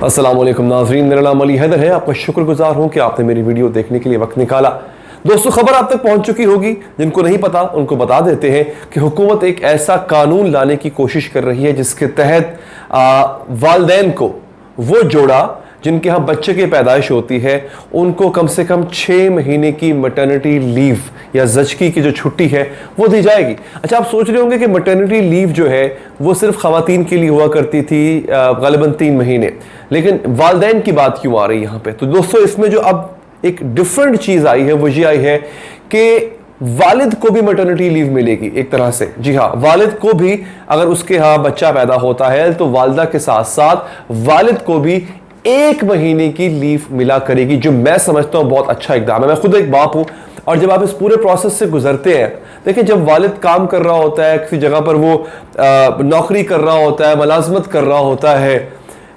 अस्सलाम वालेकुम नाज़रीन, मेरा नाम अली हैदर है। आपका शुक्रगुजार हूँ कि आपने मेरी वीडियो देखने के लिए वक्त निकाला। दोस्तों, खबर आप तक पहुंच चुकी होगी, जिनको नहीं पता उनको बता देते हैं कि हुकूमत एक ऐसा कानून लाने की कोशिश कर रही है जिसके तहत वालिदैन को वो जोड़ा जिनके यहाँ बच्चे की पैदाइश होती है उनको कम से कम 6 महीने की मैटरनिटी लीव या ज़चकी की जो छुट्टी है वो दी जाएगी। अच्छा, आप सोच रहे होंगे कि मैटरनिटी लीव जो है वो सिर्फ ख़वातीन के लिए हुआ करती थी ग़ालिबन 3 महीने, लेकिन वालिदैन की बात क्यों आ रही है यहाँ पे? तो दोस्तों, इसमें जो अब एक डिफरेंट चीज़ आई है वो ये आई है कि वालिद को भी मैटरनिटी लीव मिलेगी एक तरह से। जी हाँ, वालिद को भी अगर उसके यहाँ बच्चा पैदा होता है तो वालिदा के साथ साथ वालिद को भी 1 महीने की लीव मिला करेगी, जो मैं समझता हूँ बहुत अच्छा इकदाम है। मैं खुद एक बाप हूँ और जब आप इस पूरे प्रोसेस से गुजरते हैं, देखिए जब वालिद काम कर रहा होता है, किसी जगह पर वो नौकरी कर रहा होता है, मुलाजमत कर रहा होता है,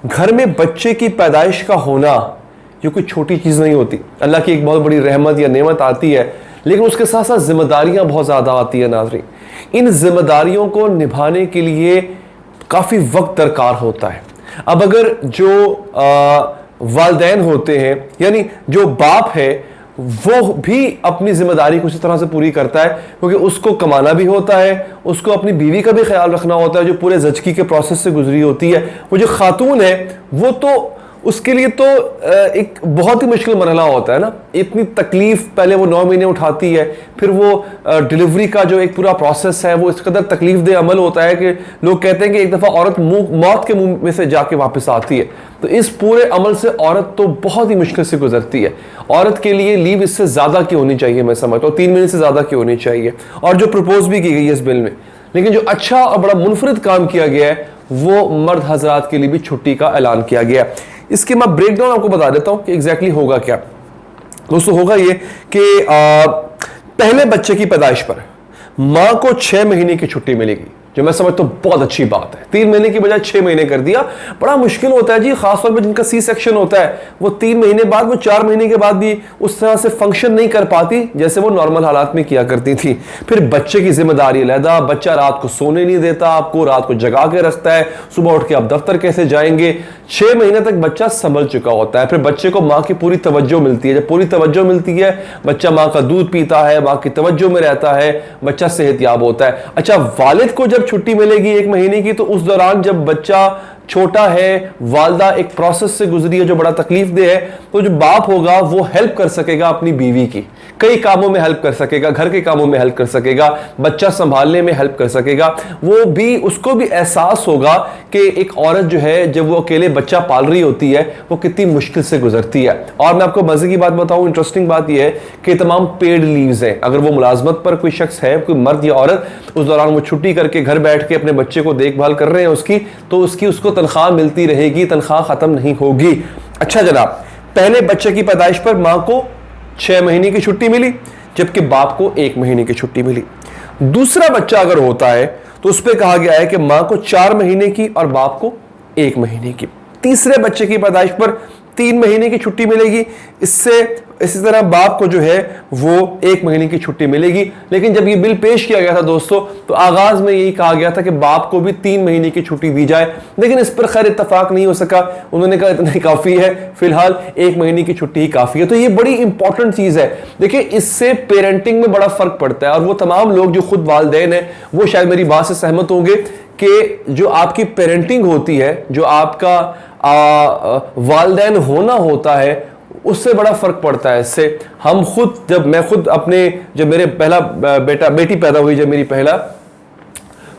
घर में बच्चे की पैदाइश का होना ये कोई छोटी चीज़ नहीं होती। अल्लाह की एक बहुत बड़ी रहमत या नेमत आती है, लेकिन उसके साथ साथ जिम्मेदारियां बहुत ज़्यादा आती है। नाज़रीन, इन जिम्मेदारियों को निभाने के लिए काफ़ी वक्त दरकार होता है। अब अगर जो वालिदैन होते हैं, यानी जो बाप है, वो भी अपनी जिम्मेदारी को उसी तरह से पूरी करता है, क्योंकि उसको कमाना भी होता है, उसको अपनी बीवी का भी ख्याल रखना होता है जो पूरे ज़चकी के प्रोसेस से गुजरी होती है। वो जो खातून है वो तो उसके लिए तो एक बहुत ही मुश्किल मरहला होता है ना। इतनी तकलीफ पहले वो 9 महीने उठाती है, फिर वो डिलीवरी का जो एक पूरा प्रोसेस है वो इस कदर तकलीफ दे अमल होता है कि लोग कहते हैं कि एक दफ़ा औरत मौत के मुंह में से जाके वापस आती है। तो इस पूरे अमल से औरत तो बहुत ही मुश्किल से गुजरती है। औरत के लिए लीव इससे ज़्यादा की होनी चाहिए, मैं समझता हूँ 3 महीने से ज़्यादा की होनी चाहिए, और जो प्रपोज भी की गई है इस बिल में। लेकिन जो अच्छा और बड़ा मुनफरिद काम किया गया है वो मर्द हजरात के लिए भी छुट्टी का ऐलान किया गया है। इसके मैं ब्रेकडाउन आपको बता देता हूं कि एग्जैक्टली होगा क्या। दोस्तों, होगा ये कि पहले बच्चे की पैदाइश पर मां को 6 महीने की छुट्टी मिलेगी, जो मैं समझता हूं बहुत अच्छी बात है। 3 महीने की बजाय 6 महीने कर दिया। बड़ा मुश्किल होता है जी, खासतौर पर जिनका सी सेक्शन होता है, वो 3 महीने बाद, वो 4 महीने के बाद भी उस तरह से फंक्शन नहीं कर पाती जैसे वो नॉर्मल हालात में किया करती थी। फिर बच्चे की जिम्मेदारी अलहदा, बच्चा रात को सोने नहीं देता, आपको रात को जगा के रखता है, सुबह उठ के आप दफ्तर कैसे जाएंगे। 6 महीने तक बच्चा संभल चुका होता है, फिर बच्चे को माँ की पूरी तवज्जो मिलती है। जब पूरी तवज्जो मिलती है, बच्चा माँ का दूध पीता है, माँ की तवज्जो में रहता है, बच्चा सेहतयाब होता है। अच्छा, वालिद को जब छुट्टी मिलेगी 1 महीने की, तो उस दौरान जब बच्चा छोटा है, वालदा एक प्रोसेस से गुजरी है जो बड़ा तकलीफ दे है, तो जो बाप होगा वो हेल्प कर सकेगा अपनी बीवी की, कई कामों में हेल्प कर सकेगा, घर के कामों में हेल्प कर सकेगा, बच्चा संभालने में हेल्प कर सकेगा। वो भी, उसको भी एहसास होगा कि एक औरत जो है जब वो अकेले बच्चा पाल रही होती है वो कितनी मुश्किल से गुजरती है। और मैं आपको मजे की बात बताऊं, इंटरेस्टिंग बात यह है कि तमाम पेड लीव्स हैं। अगर वो मुलाजमत पर कोई शख्स है, कोई मर्द या औरत, उस दौरान वो छुट्टी करके घर बैठ के अपने बच्चे को देखभाल कर रहे हैं उसकी, तो उसको तनख्वाह मिलती रहेगी, तनख्वाह खत्म नहीं होगी। अच्छा जनाब, पहले बच्चे की पैदाइश पर मां को 6 महीने की छुट्टी मिली, जबकि बाप को 1 महीने की छुट्टी मिली। दूसरा बच्चा अगर होता है तो उस पर कहा गया है कि मां को 4 महीने की और बाप को 1 महीने की। तीसरे बच्चे की पैदाइश पर 3 महीने की छुट्टी मिलेगी। इसी तरह बाप को जो है वो 1 महीने की छुट्टी मिलेगी। लेकिन जब ये बिल पेश किया गया था दोस्तों, तो आगाज में यही कहा गया था कि बाप को भी 3 महीने की छुट्टी दी जाए, लेकिन इस पर खैर इत्तफाक नहीं हो सका। उन्होंने कहा इतना ही काफी है, फिलहाल 1 महीने की छुट्टी ही काफी है। तो ये बड़ी इंपॉर्टेंट चीज है। देखिए, इससे पेरेंटिंग में बड़ा फर्क पड़ता है, और वो तमाम लोग जो खुद वालिदैन है वो शायद मेरी बात से सहमत होंगे कि जो आपकी पेरेंटिंग होती है, जो आपका वालिदैन होना होता है, उससे बड़ा फर्क पड़ता है। इससे हम खुद, जब मेरे पहला बेटी पैदा हुई, जब मेरी पहला,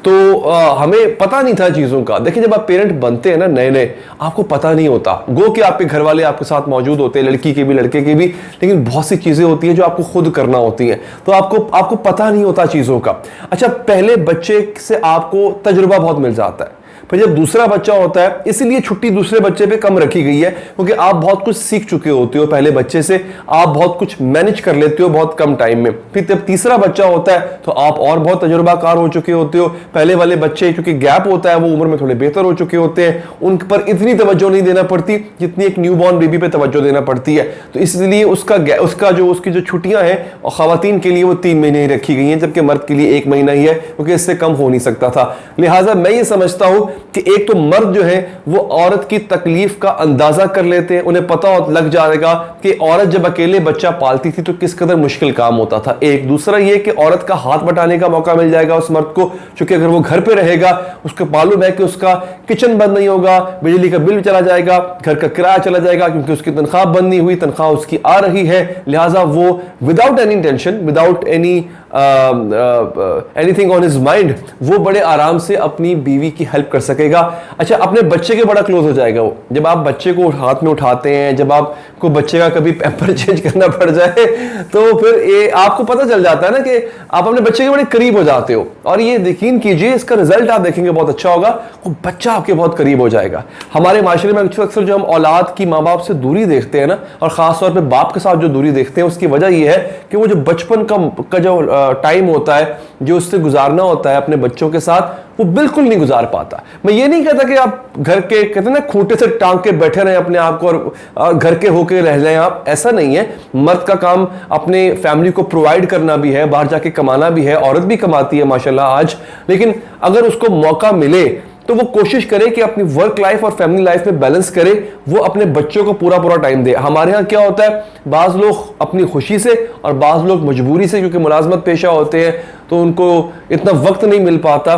तो हमें पता नहीं था चीज़ों का। देखिए, जब आप पेरेंट बनते हैं ना नए नए, आपको पता नहीं होता, गो कि आपके घर वाले आपके साथ मौजूद होते हैं, लड़की के भी लड़के के भी, लेकिन बहुत सी चीज़ें होती हैं जो आपको खुद करना होती हैं, तो आपको पता नहीं होता चीज़ों का। अच्छा, पहले बच्चे से आपको तजुर्बा बहुत मिल जाता है, फिर जब दूसरा बच्चा होता है, इसीलिए छुट्टी दूसरे बच्चे पे कम रखी गई है, क्योंकि आप बहुत कुछ सीख चुके होते हो पहले बच्चे से, आप बहुत कुछ मैनेज कर लेते हो बहुत कम टाइम में। फिर जब तीसरा बच्चा होता है तो आप और बहुत तजुर्बाकार हो चुके होते हो। पहले वाले बच्चे, क्योंकि गैप होता है, वो उम्र में थोड़े बेहतर हो चुके होते हैं, उन पर इतनी तवज्जो नहीं देना पड़ती जितनी एक न्यूबॉर्न बेबी पे तवज्जो देना पड़ती है। तो इसलिए उसकी जो छुट्टियां हैं और खवातीन के लिए वो 3 महीने ही रखी गई हैं, जबकि मर्द के लिए 1 महीना ही है, क्योंकि इससे कम हो नहीं सकता था। लिहाजा मैं ये समझता हूं कि एक तो मर्द जो है वो औरत की तकलीफ का अंदाजा कर लेते हैं, उन्हें पता लग जाएगा कि औरत जब अकेले बच्चा पालती थी तो किस कदर मुश्किल काम होता था। एक दूसरा ये कि औरत का हाथ बटाने का मौका मिल जाएगा उस मर्द को, क्योंकि अगर वो घर पे रहेगा उसको मालूम है कि उसका किचन बंद नहीं होगा, बिजली का बिल भी चला जाएगा, घर का किराया चला जाएगा, क्योंकि उसकी तनख्वाह बंद नहीं हुई, तनख्वाह उसकी आ रही है। लिहाजा वो without any tension, without any anything on his mind, वो बड़े आराम से अपनी बीवी की हेल्प कर सकेगा। अच्छा, अपने बच्चे के बड़ा क्लोज हो जाएगा वो। जब आप बच्चे को हाथ में उठाते हैं, जब आपको बच्चे का कभी पैम्पर चेंज करना पड़ जाए तो फिर ये आपको पता चल जाता है ना कि आप अपने बच्चे के बड़े करीब हो जाते हो। और ये यकीन कीजिए, इसका रिजल्ट आप देखेंगे बहुत अच्छा होगा, वो बच्चा आपके बहुत करीब हो जाएगा। हमारे माशरे में अक्सर जो हम औलाद की माँ बाप से दूरी देखते हैं ना, और खासतौर पर बाप के साथ जो दूरी देखते हैं, उसकी वजह यह है कि वो जो बचपन का जो टाइम होता है जो उससे गुजारना होता है अपने बच्चों के साथ, वो बिल्कुल नहीं गुजार पाता। मैं ये नहीं कहता कि आप घर के कहते हैं ना खूंटे से टांग के बैठे रहे अपने आप को और घर के होके रह जाएं आप, ऐसा नहीं है। मर्द का काम अपने फैमिली को प्रोवाइड करना भी है, बाहर जाके कमाना भी है, औरत भी कमाती है माशाल्लाह आज, लेकिन अगर उसको मौका मिले तो वो कोशिश करे कि अपनी वर्क लाइफ और फैमिली लाइफ में बैलेंस करे, वो अपने बच्चों को पूरा टाइम दे। हमारे यहाँ क्या होता है, बाज लोग अपनी खुशी से और बाज लोग मजबूरी से, क्योंकि मुलाजमत पेशा होते हैं तो उनको इतना वक्त नहीं मिल पाता,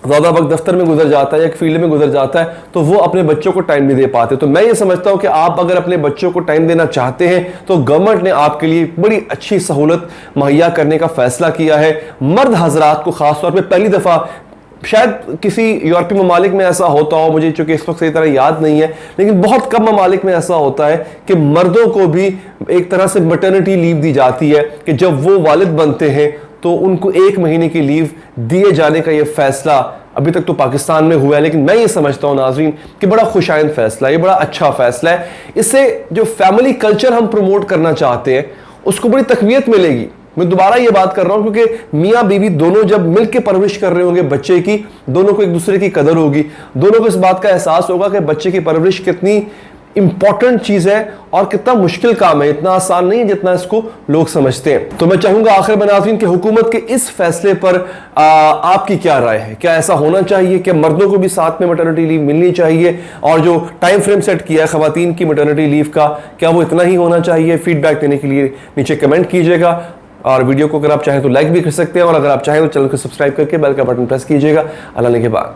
ज़्यादा वक्त दफ्तर में गुजर जाता है या एक फील्ड में गुजर जाता है, तो वो अपने बच्चों को टाइम नहीं दे पाते। तो मैं ये समझता हूं कि आप अगर अपने बच्चों को टाइम देना चाहते हैं तो गवर्नमेंट ने आपके लिए बड़ी अच्छी सहूलत मुहैया करने का फैसला किया है। मर्द हजरात को खासतौर पर पहली दफ़ा, शायद किसी यूरोपीय ममालिक में ऐसा होता हो, मुझे चूंकि इस वक्त सही तरह याद नहीं है, लेकिन बहुत कम ममालिक में ऐसा होता है कि मर्दों को भी एक तरह से मैटरनिटी लीव दी जाती है कि जब वो वालिद बनते हैं तो उनको 1 महीने की लीव दिए जाने का ये फैसला अभी तक तो पाकिस्तान में हुआ है। लेकिन मैं ये समझता हूं नाजरीन कि बड़ा खुशाइंद फैसला, ये बड़ा अच्छा फैसला है। इससे जो फैमिली कल्चर हम प्रमोट करना चाहते हैं उसको बड़ी तकवीत मिलेगी। मैं दोबारा ये बात कर रहा हूं क्योंकि मियाँ बीवी दोनों जब मिलकर परवरिश कर रहे होंगे बच्चे की, दोनों को एक दूसरे की कदर होगी, दोनों को इस बात का एहसास होगा कि बच्चे की परवरिश कितनी इंपॉर्टेंट चीज है और कितना मुश्किल काम है, इतना आसान नहीं है जितना इसको लोग समझते हैं। तो मैं चाहूंगा आखिर में नाज़रीन कि हुकूमत के इस फैसले पर आपकी क्या राय है? क्या ऐसा होना चाहिए कि मर्दों को भी साथ में मैटरनिटी लीव मिलनी चाहिए, और जो टाइम फ्रेम सेट किया है खवातीन की मैटरनिटी लीव का, क्या वो इतना ही होना चाहिए? फीडबैक देने के लिए नीचे कमेंट कीजिएगा, और वीडियो को अगर आप चाहें तो लाइक भी कर सकते हैं, और अगर आप चाहें तो चैनल को सब्सक्राइब करके बेल का बटन प्रेस कीजिएगा। अल्लाह ने के बाद।